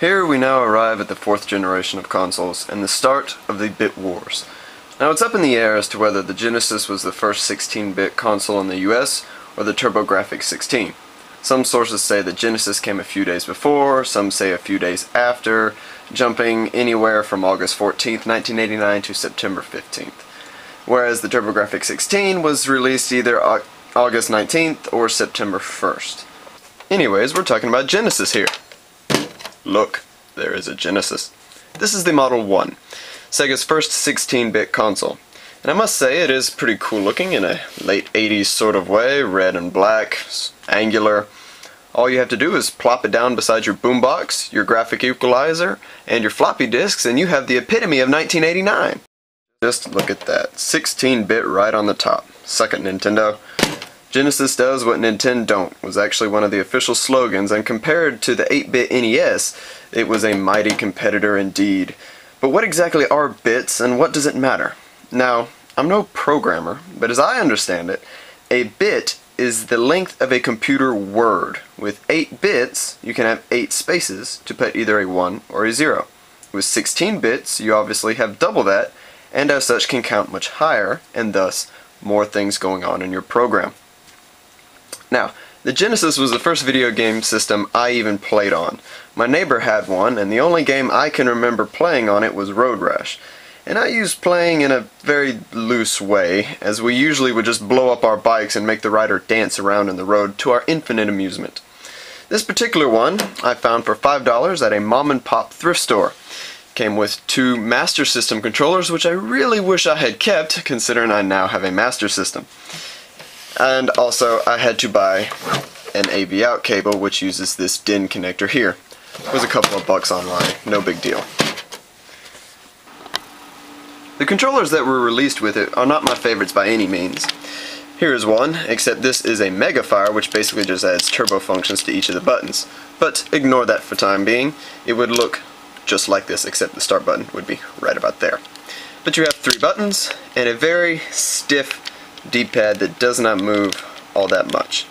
Here we now arrive at the fourth generation of consoles and the start of the bit wars. Now it's up in the air as to whether the Genesis was the first 16-bit console in the US or the TurboGrafx 16. Some sources say the Genesis came a few days before, some say a few days after, jumping anywhere from August 14th, 1989 to September 15th. Whereas the TurboGrafx 16 was released either August 19th or September 1st. Anyways, we're talking about Genesis here. Look, there is a Genesis. This is the Model 1, Sega's first 16-bit console. And I must say it is pretty cool looking in a late 80s sort of way, red and black, angular. All you have to do is plop it down beside your boombox, your graphic equalizer, and your floppy disks, and you have the epitome of 1989. Just look at that, 16-bit right on the top. Suck it, Nintendo. Genesis does what Nintendo don't was actually one of the official slogans, and compared to the 8-bit NES, it was a mighty competitor indeed. But what exactly are bits, and what does it matter? Now, I'm no programmer, but as I understand it, a bit is the length of a computer word. With 8 bits, you can have 8 spaces to put either a 1 or a 0. With 16 bits, you obviously have double that, and as such can count much higher, and thus more things going on in your program. Now, the Genesis was the first video game system I even played on. My neighbor had one, and the only game I can remember playing on it was Road Rash. And I used playing in a very loose way, as we usually would just blow up our bikes and make the rider dance around in the road to our infinite amusement. This particular one I found for $5 at a mom-and-pop thrift store. Came with 2 Master System controllers, which I really wish I had kept, considering I now have a Master System. And also, I had to buy an AV out cable, which uses this DIN connector here. It was a couple of bucks online, no big deal. The controllers that were released with it are not my favorites by any means. Here is one, except this is a Megafire, which basically just adds turbo functions to each of the buttons. But ignore that for time being. It would look just like this, except the start button would be right about there. But you have 3 buttons, and a very stiff D-pad that does not move all that much.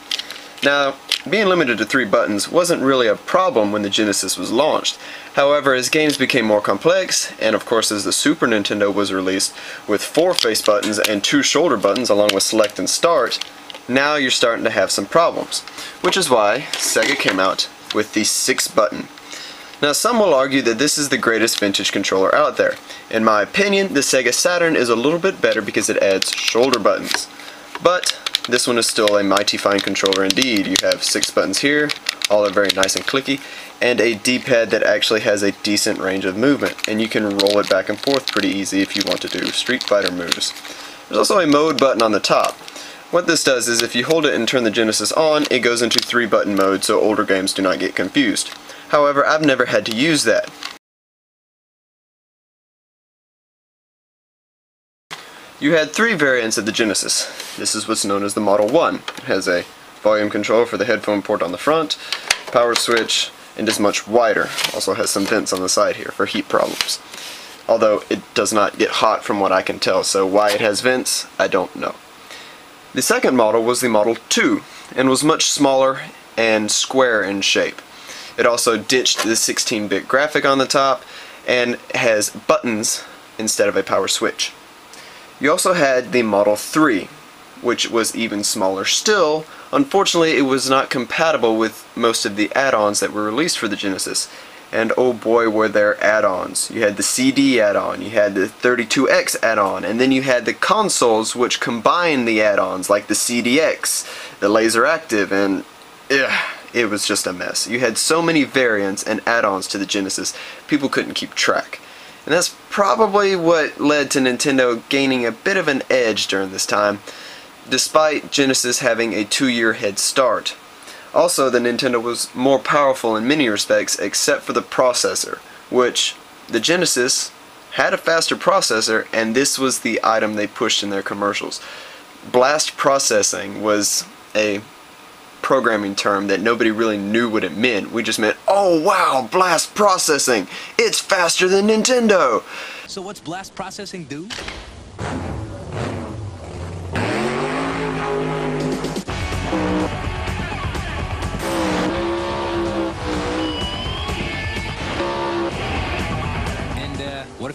Now, being limited to 3 buttons wasn't really a problem when the Genesis was launched. However, as games became more complex, and of course as the Super Nintendo was released with 4 face buttons and 2 shoulder buttons along with select and start, now you're starting to have some problems. Which is why Sega came out with the 6 button. Now some will argue that this is the greatest vintage controller out there. In my opinion, the Sega Saturn is a little bit better because it adds shoulder buttons. But this one is still a mighty fine controller indeed. You have 6 buttons here, all are very nice and clicky, and a D-pad that actually has a decent range of movement, and you can roll it back and forth pretty easy if you want to do Street Fighter moves. There's also a mode button on the top. What this does is if you hold it and turn the Genesis on, it goes into 3-button mode so older games do not get confused. However, I've never had to use that. You had 3 variants of the Genesis. This is what's known as the Model 1. It has a volume control for the headphone port on the front, power switch, and is much wider. Also has some vents on the side here for heat problems. Although it does not get hot from what I can tell, so why it has vents, I don't know. The second model was the Model 2, and was much smaller and square in shape. It also ditched the 16-bit graphic on the top, and has buttons instead of a power switch. You also had the Model 3, which was even smaller still. Unfortunately, it was not compatible with most of the add-ons that were released for the Genesis. And oh boy, were there add-ons. You had the CD add-on, you had the 32X add-on, and then you had the consoles which combined the add-ons, like the CDX, the Laser Active, and it was just a mess. You had so many variants and add-ons to the Genesis, people couldn't keep track. And that's probably what led to Nintendo gaining a bit of an edge during this time, despite Genesis having a 2-year head start. Also, the Nintendo was more powerful in many respects except for the processor, which the Genesis had a faster processor, and this was the item they pushed in their commercials. Blast processing was a programming term that nobody really knew what it meant. We just meant, oh wow, blast processing! It's faster than Nintendo! So what's blast processing do?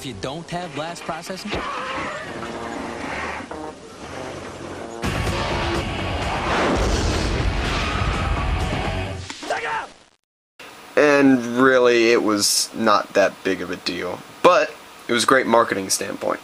if you don't have blast processing? And really, it was not that big of a deal. But it was a great marketing standpoint.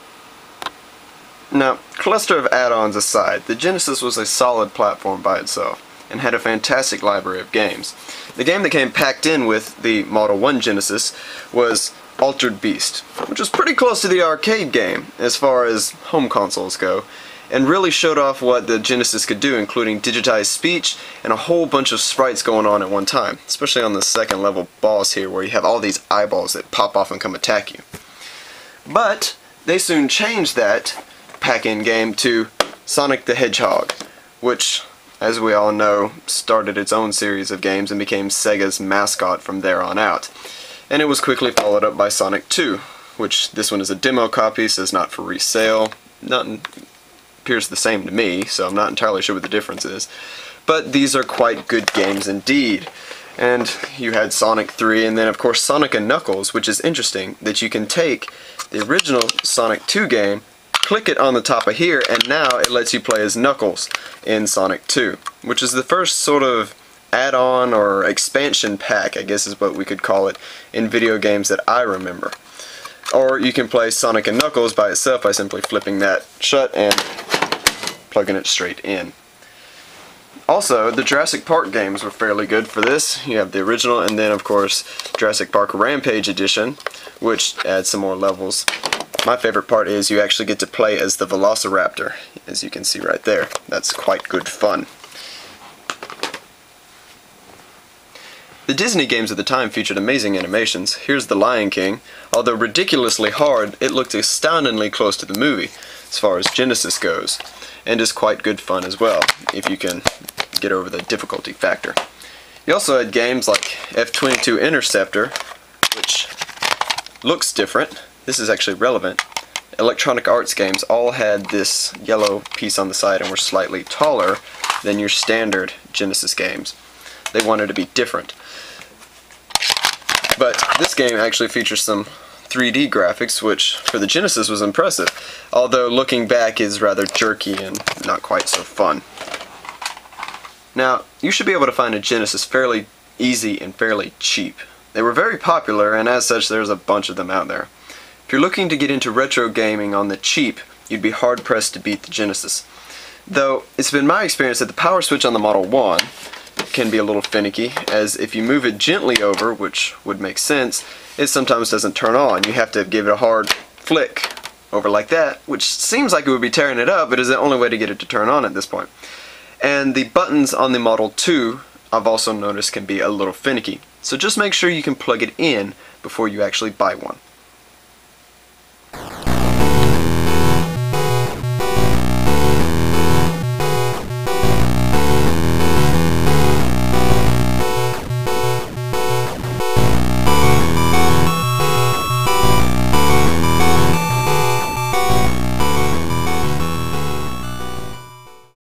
Now, cluster of add-ons aside, the Genesis was a solid platform by itself, and had a fantastic library of games. The game that came packed in with the Model 1 Genesis was Altered Beast, which was pretty close to the arcade game as far as home consoles go, and really showed off what the Genesis could do, including digitized speech and a whole bunch of sprites going on at one time, especially on the second level boss here where you have all these eyeballs that pop off and come attack you. But they soon changed that pack-in game to Sonic the Hedgehog, which, as we all know, started its own series of games and became Sega's mascot from there on out. And it was quickly followed up by Sonic 2, which this one is a demo copy, so it's not for resale. Nothing appears the same to me, so I'm not entirely sure what the difference is. But these are quite good games indeed. And you had Sonic 3, and then of course Sonic and Knuckles, which is interesting that you can take the original Sonic 2 game, click it on the top of here, and now it lets you play as Knuckles in Sonic 2, which is the first sort of add-on or expansion pack, I guess is what we could call it, in video games that I remember. Or you can play Sonic and Knuckles by itself by simply flipping that shut and plugging it straight in. Also, the Jurassic Park games were fairly good for this. You have the original, and then of course Jurassic Park Rampage Edition, which adds some more levels. My favorite part is you actually get to play as the Velociraptor, as you can see right there. That's quite good fun. The Disney games at the time featured amazing animations. Here's The Lion King. Although ridiculously hard, it looked astoundingly close to the movie as far as Genesis goes, and is quite good fun as well, if you can get over the difficulty factor. You also had games like F-22 Interceptor, which looks different. This is actually relevant. Electronic Arts games all had this yellow piece on the side and were slightly taller than your standard Genesis games. They wanted to be different. But this game actually features some 3D graphics, which for the Genesis was impressive, although looking back is rather jerky and not quite so fun. Now, you should be able to find a Genesis fairly easy and fairly cheap. They were very popular, and as such there's a bunch of them out there. If you're looking to get into retro gaming on the cheap, you'd be hard pressed to beat the Genesis. Though, it's been my experience that the power switch on the Model 1 can be a little finicky, as if you move it gently over, which would make sense, it sometimes doesn't turn on. You have to give it a hard flick over like that, which seems like it would be tearing it up, but is the only way to get it to turn on at this point. And the buttons on the Model 2, I've also noticed, can be a little finicky. So just make sure you can plug it in before you actually buy one.